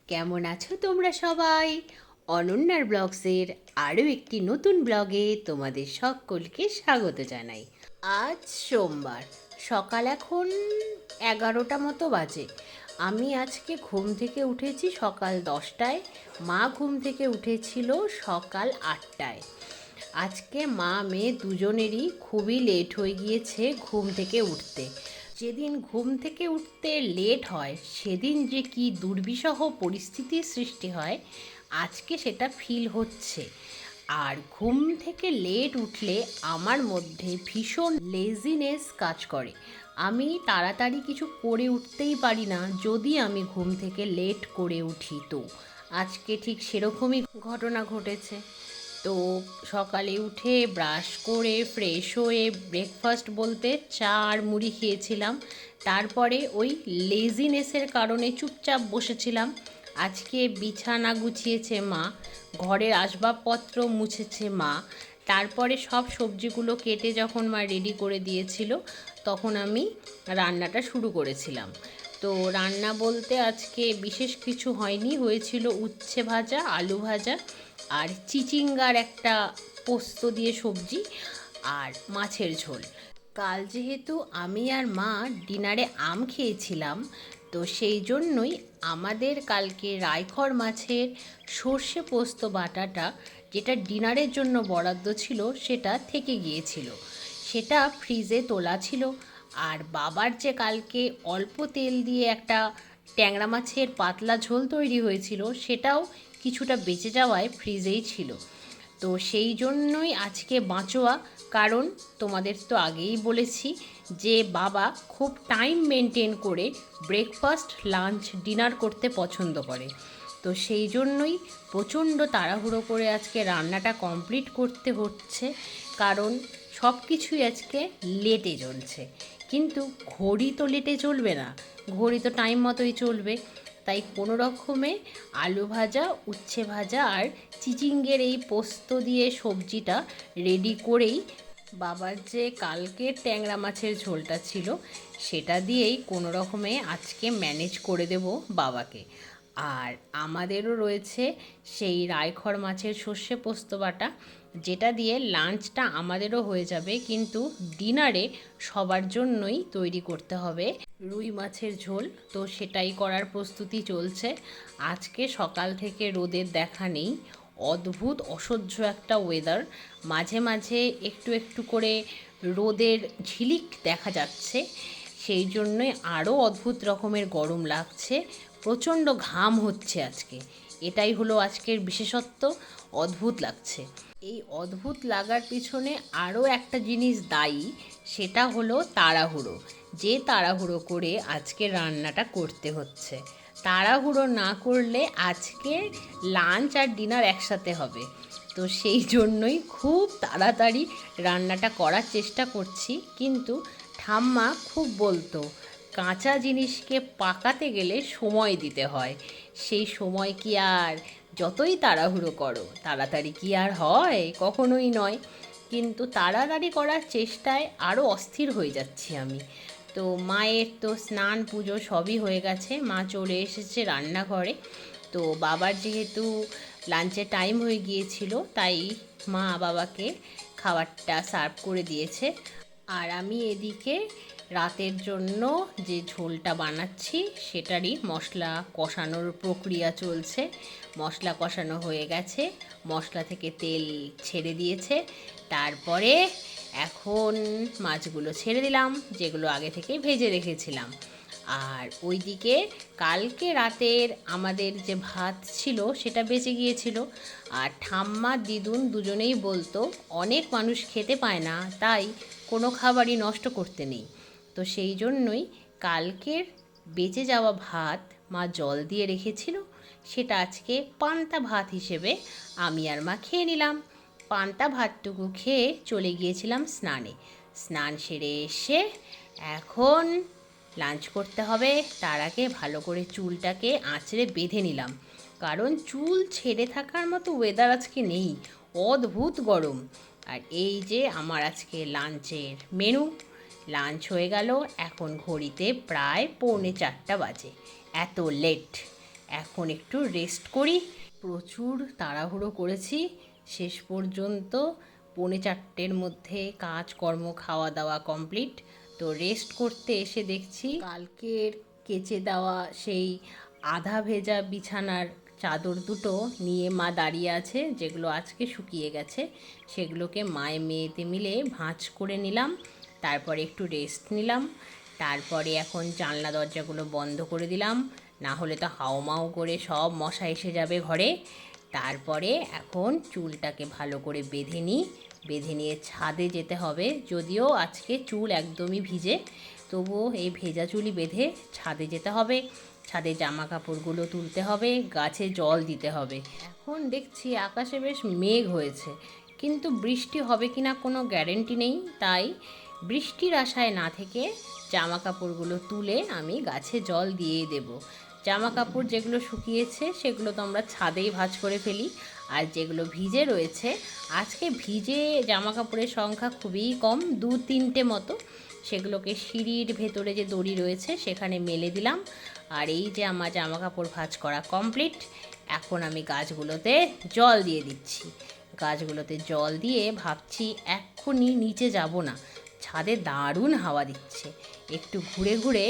কেমন আছো তোমরা সবাই? অনন্যার ব্লগসের আরও একটি নতুন ব্লগে তোমাদের সকলকে স্বাগত জানাই। আজ সোমবার, সকাল এখন 11টা মতো বাজে। আমি আজকে ঘুম থেকে উঠেছি সকাল 10টায়, মা ঘুম থেকে উঠেছিল সকাল 8টায়। আজকে মা মেয়ে দুজনেরই খুবই লেট হয়ে গিয়েছে ঘুম থেকে উঠতে। যেদিন ঘুম থেকে উঠতে লেট হয় সেদিন যে কি দুর্বিষহ পরিস্থিতির সৃষ্টি হয় আজকে সেটা ফিল হচ্ছে। আর ঘুম থেকে লেট উঠলে আমার মধ্যে ভীষণ লেজিনেস কাজ করে। আমি তাড়াতাড়ি কিছু করে উঠতেই পারি না যদি আমি ঘুম থেকে লেট করে উঠি। তো আজকে ঠিক সেরকমই ঘটনা ঘটেছে। তো সকালে উঠে ব্রাশ করে ফ্রেশ হয়ে ব্রেকফাস্ট বলতে চা আর মুড়ি খেয়েছিলাম। তারপরে ওই লেজিনেসের কারণে চুপচাপ বসেছিলাম। আজকে বিছানা গুছিয়েছে মা, ঘরের আসবাবপত্র মুছেছে মা। তারপরে সব সবজিগুলো কেটে যখন মা রেডি করে দিয়েছিল তখন আমি রান্নাটা শুরু করেছিলাম। তো রান্না বলতে আজকে বিশেষ কিছু হয়নি, হয়েছিল উচ্ছে ভাজা, আলু ভাজা আর চিচিঙ্গার একটা পোস্ত দিয়ে সবজি আর মাছের ঝোল। কাল যেহেতু আমি আর মা ডিনারে আম খেয়েছিলাম, তো সেই জন্যই আমাদের কালকে রায়খর মাছের সর্ষে পোস্ত বাটাটা যেটা ডিনারের জন্য বরাদ্দ ছিল সেটা থেকে গিয়েছিল, সেটা ফ্রিজে তোলা ছিল। আর বাবার যে কালকে অল্প তেল দিয়ে একটা ট্যাংরা মাছের পাতলা ঝোল তৈরি হয়েছিল সেটাও কিছুটা বেঁচে যাওয়ায় ফ্রিজেই ছিল। তো সেই জন্যই আজকে বাঁচোয়া, কারণ তোমাদের তো আগেই বলেছি যে বাবা খুব টাইম মেনটেন করে ব্রেকফাস্ট লাঞ্চ ডিনার করতে পছন্দ করে। তো সেই জন্যই প্রচণ্ড তাড়াহুড়ো করে আজকে রান্নাটা কমপ্লিট করতে হচ্ছে, কারণ সব কিছুই আজকে লেটে চলছে। কিন্তু ঘড়ি তো লেটে চলবে না, ঘড়ি তো টাইম মতোই চলবে। তাই কোনো রকমে আলু ভাজা, উচ্ছে ভাজা আর চিচিঙ্গের এই পোস্ত দিয়ে সবজিটা রেডি করেই বাবার যে কালকের ট্যাংরা মাছের ঝোলটা ছিল সেটা দিয়েই কোনো রকমে আজকে ম্যানেজ করে দেব বাবাকে। আর আমাদেরও রয়েছে সেই রায়খর মাছের সর্ষে পোস্ত বাটা, যেটা দিয়ে লাঞ্চটা আমাদেরও হয়ে যাবে, কিন্তু ডিনারে সবার জন্যই তৈরি করতে হবে রুই মাছের ঝোল। তো সেটাই করার প্রস্তুতি চলছে। আজকে সকাল থেকে রোদের দেখা নেই, অদ্ভুত অসহ্য একটা ওয়েদার। মাঝে মাঝে একটু একটু করে রোদের ঝিলিক দেখা যাচ্ছে, সেই জন্যই আরও অদ্ভুত রকমের গরম লাগছে, প্রচণ্ড ঘাম হচ্ছে আজকে। এটাই হলো আজকের বিশেষত্ব, অদ্ভুত লাগছে। এই অদ্ভুত লাগার পিছনে আরও একটা জিনিস দায়ী, সেটা হলো তাড়াহুড়ো। যে তাড়াহুড়ো করে আজকে রান্নাটা করতে হচ্ছে, তাড়াহুড়ো না করলে আজকে লাঞ্চ আর ডিনার একসাথে হবে। তো সেই জন্যই খুব তাড়াতাড়ি রান্নাটা করার চেষ্টা করছি। কিন্তু ঠাম্মা খুব বলতো কাঁচা জিনিসকে পাকাতে গেলে সময় দিতে হয়। সেই সময় কি আর যতই তাড়াহুড়ো করো তাড়াতাড়ি কি আর হয়? কখনোই নয়। কিন্তু তাড়াতাড়ি করার চেষ্টায় আরও অস্থির হয়ে যাচ্ছি আমি। তো মায়ের তো স্নান পুজো সবই হয়ে গেছে, মা চলে এসেছে রান্নাঘরে। তো বাবার যেহেতু লাঞ্চের টাইম হয়ে গিয়েছিল তাই মা বাবাকে খাবারটা সার্ভ করে দিয়েছে। আর আমি এদিকে রাতের জন্য যে ঝোলটা বানাচ্ছি সেটারই মশলা কষানোর প্রক্রিয়া চলছে। মশলা কষানো হয়ে গেছে, মশলা থেকে তেল ছেড়ে দিয়েছে। তারপরে এখন মাছগুলো ছেড়ে দিলাম, যেগুলো আগে থেকে ভেজে রেখেছিলাম। আর ওইদিকে কালকে রাতের আমাদের যে ভাত ছিল সেটা বেঁচে গিয়েছিল। আর ঠাম্মা দিদুন দুজনেই বলতো অনেক মানুষ খেতে পায় না, তাই কোনো খাবারই নষ্ট করতে নেই। তো সেই জন্যই কালকের বেঁচে যাওয়া ভাত মা জল দিয়ে রেখেছিল, সেটা আজকে পান্তা ভাত হিসেবে আমি আর মা খেয়ে নিলাম। পান্তা ভাতটুকু খেয়ে চলে গিয়েছিলাম স্নানে। স্নান সেরে এসে এখন লাঞ্চ করতে হবে। তার আগে ভালো করে চুলটাকে আঁচড়ে বেঁধে নিলাম, কারণ চুল ছেড়ে থাকার মতো ওয়েদার আজকে নেই, অদ্ভুত গরম। আর এই যে আমার আজকে লাঞ্চের মেনু। লাঞ্চ হয়ে গেল, এখন ঘড়িতে প্রায় 3:45 বাজে। এত লেট এখন একটু রেস্ট করি। প্রচুর তাড়াহুড়ো করেছি, শেষ পর্যন্ত 3:45-র মধ্যে কাজকর্ম খাওয়া দাওয়া কমপ্লিট। তো রেস্ট করতে এসে দেখছি কালকের কেচে দেওয়া সেই আধা ভেজা বিছানার চাদর দুটো নিয়ে মা দাঁড়িয়ে আছে, যেগুলো আজকে শুকিয়ে গেছে। সেগুলোকে মায়ে মেয়েতে মিলে ভাঁজ করে নিলাম, তারপরে একটু রেস্ট নিলাম। তারপরে এখন জানলা দরজাগুলো বন্ধ করে দিলাম, না হলে তো হাওমাও করে সব মশা এসে যাবে ঘরে। তারপরে এখন চুলটাকে ভালো করে বেঁধে নিই, বেঁধে নিয়ে ছাদে যেতে হবে। যদিও আজকে চুল একদমই ভিজে, তবুও এই ভেজা চুলই বেঁধে ছাদে যেতে হবে। ছাদে জামা কাপড়গুলো তুলতে হবে, গাছে জল দিতে হবে। এখন দেখছি আকাশে বেশ মেঘ হয়েছে, কিন্তু বৃষ্টি হবে কি না কোনো গ্যারেন্টি নেই। তাই বৃষ্টির আশায় না থেকে জামা কাপড়গুলো তুলে আমি গাছে জল দিয়েই দেব। জামা কাপড় যেগুলো শুকিয়েছে সেগুলো তো আমরা ছাদেই ভাঁজ করে ফেলি, আর যেগুলো ভিজে রয়েছে, আজকে ভিজে জামা কাপড়ের সংখ্যা খুবই কম, 2-3টে মতো। সেগুলোকে সিঁড়ির ভেতরে যে দড়ি রয়েছে সেখানে মেলে দিলাম। আর এই যে আমার জামা কাপড় ভাঁজ করা কমপ্লিট। এখন আমি গাছগুলোতে জল দিয়ে দিচ্ছি। গাছগুলোতে জল দিয়ে ভাবছি এক্ষুনি নিচে যাব না, ছাদে দারুণ হাওয়া দিচ্ছে, একটু ঘুরে ঘুরে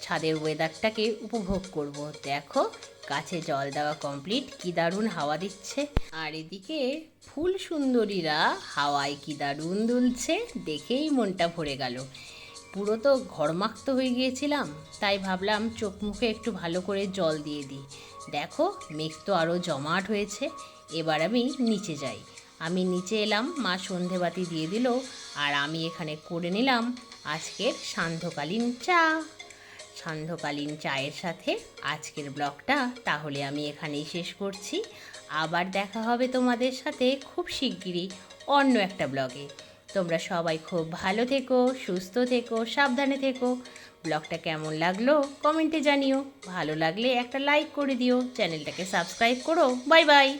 ছাদের ওয়েদারটাকে উপভোগ করব। দেখো গাছে জল দেওয়া কমপ্লিট, কি দারুণ হাওয়া দিচ্ছে। আর এদিকে ফুল সুন্দরীরা হাওয়ায় কি দারুণ দুলছে, দেখেই মনটা ভরে গেল। পুরো তো ঘরমাক্ত হয়ে গিয়েছিলাম, তাই ভাবলাম চোখ মুখে একটু ভালো করে জল দিয়ে দিই। দেখো মেঘ তো আরও জমাট হয়েছে। এবার আমি নিচে যাই। আমি নিচে এলাম, মা সন্ধেবাতি দিয়ে দিল, আর আমি এখানে করে নিলাম আজকের সান্ধ্যকালীন চা। সান্ধ্যকালীন চায়ের সাথে আজকের ব্লগটা তাহলে আমি এখানেই শেষ করছি। আবার দেখা হবে তোমাদের সাথে খুব শিগগিরই অন্য একটা ব্লগে। তোমরা সবাই খুব ভালো থেকো, সুস্থ থেকো, সাবধানে থেকো। ব্লগটা কেমন লাগলো কমেন্টে জানিও, ভালো লাগলে একটা লাইক করে দিও, চ্যানেলটাকে সাবস্ক্রাইব করো। Bye bye.